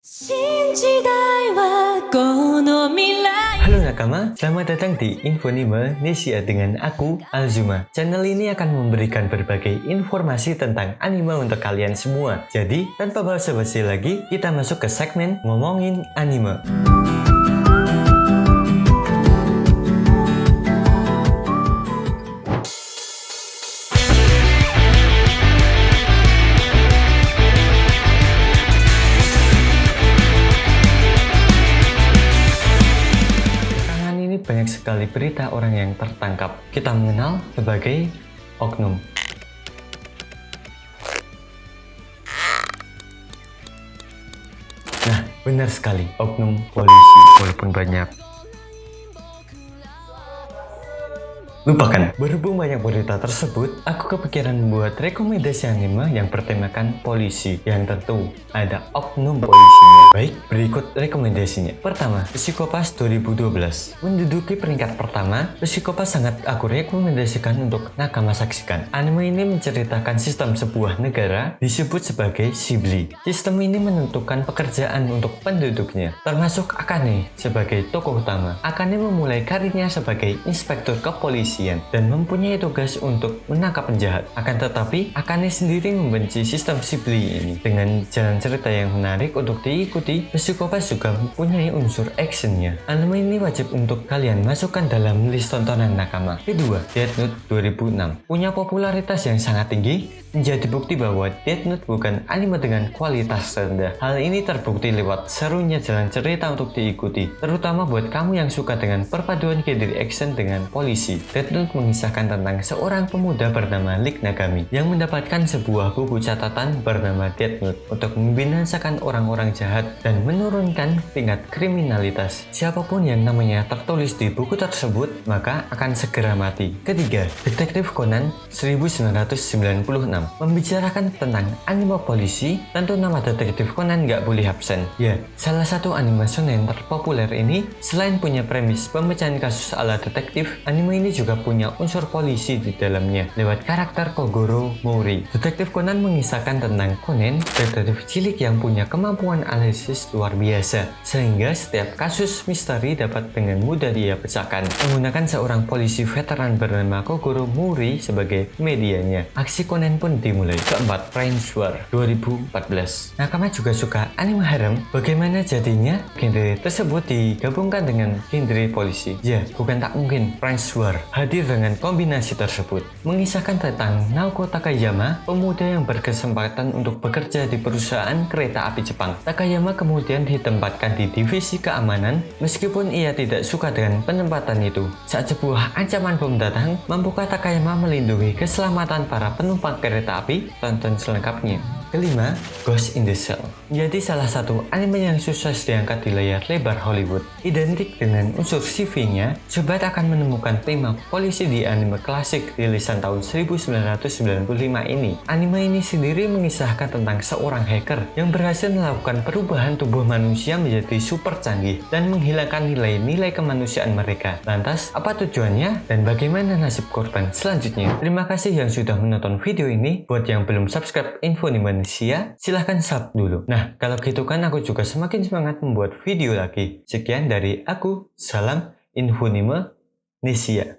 Halo nakama, selamat datang di Infonime Nesia dengan aku, Alzuma. Channel ini akan memberikan berbagai informasi tentang anime untuk kalian semua. Jadi, tanpa basa-basi lagi, kita masuk ke segmen ngomongin anime. Banyak sekali berita orang yang tertangkap. Kita mengenal sebagai oknum. Nah, benar sekali, oknum polisi. Walaupun banyak. Lupakan, berhubung banyak berita tersebut, aku kepikiran membuat rekomendasi anime yang bertemakan polisi, yang tentu ada oknum polisinya. Baik, berikut rekomendasinya. Pertama, Psikopas 2012. Menduduki peringkat pertama, Psikopas sangat aku rekomendasikan untuk nakama saksikan. Anime ini menceritakan sistem sebuah negara disebut sebagai Shibli. Sistem ini menentukan pekerjaan untuk penduduknya, termasuk Akane sebagai tokoh utama. Akane memulai karirnya sebagai inspektur kepolisian dan mempunyai tugas untuk menangkap penjahat. Akan tetapi, Akane sendiri membenci sistem Shibli ini. Dengan jalan cerita yang menarik untuk diikuti, Psikopas juga mempunyai unsur actionnya. Anime ini wajib untuk kalian masukkan dalam list tontonan nakama. Kedua, Death Note 2006. Punya popularitas yang sangat tinggi, menjadi bukti bahwa Death Note bukan anime dengan kualitas rendah. Hal ini terbukti lewat serunya jalan cerita untuk diikuti, terutama buat kamu yang suka dengan perpaduan genre action dengan polisi. Death Note mengisahkan tentang seorang pemuda bernama Light Nagami yang mendapatkan sebuah buku catatan bernama Death Note untuk membinasakan orang-orang jahat dan menurunkan tingkat kriminalitas. Siapapun yang namanya tertulis di buku tersebut maka akan segera mati. Ketiga, Detektif Conan 1996. Membicarakan tentang anime polisi, tentu nama Detektif Conan nggak boleh absen. Ya, salah satu anime shonen terpopuler ini selain punya premis pemecahan kasus ala detektif, anime ini juga punya unsur polisi di dalamnya lewat karakter Kogoro Mori. Detektif Conan mengisahkan tentang Conan, detektif cilik yang punya kemampuan analisis luar biasa, sehingga setiap kasus misteri dapat dengan mudah dia pecahkan menggunakan seorang polisi veteran bernama Kogoro Mori sebagai medianya. Aksi Conan pun dimulai. Keempat, Prince War 2014. Nakama juga suka anime harem. Bagaimana jadinya genre tersebut digabungkan dengan genre polisi? Ya, bukan tak mungkin Prince War hadir dengan kombinasi tersebut. Mengisahkan tentang Naoko Takayama, pemuda yang berkesempatan untuk bekerja di perusahaan kereta api Jepang. Takayama kemudian ditempatkan di divisi keamanan meskipun ia tidak suka dengan penempatan itu. Saat sebuah ancaman bom datang, mampukah Takayama melindungi keselamatan para penumpang kereta api? Tonton selengkapnya. Kelima, Ghost in the Shell. Jadi salah satu anime yang sukses diangkat di layar lebar Hollywood. Identik dengan unsur sci-fi-nya, sobat akan menemukan tema polisi di anime klasik rilisan tahun 1995 ini. Anime ini sendiri mengisahkan tentang seorang hacker yang berhasil melakukan perubahan tubuh manusia menjadi super canggih dan menghilangkan nilai-nilai kemanusiaan mereka. Lantas, apa tujuannya dan bagaimana nasib korban selanjutnya? Terima kasih yang sudah menonton video ini. Buat yang belum subscribe Infonime Nesia, silahkan sub dulu. Nah, kalau gitu kan aku juga semakin semangat membuat video lagi. Sekian dari aku, salam Infonime Nesia.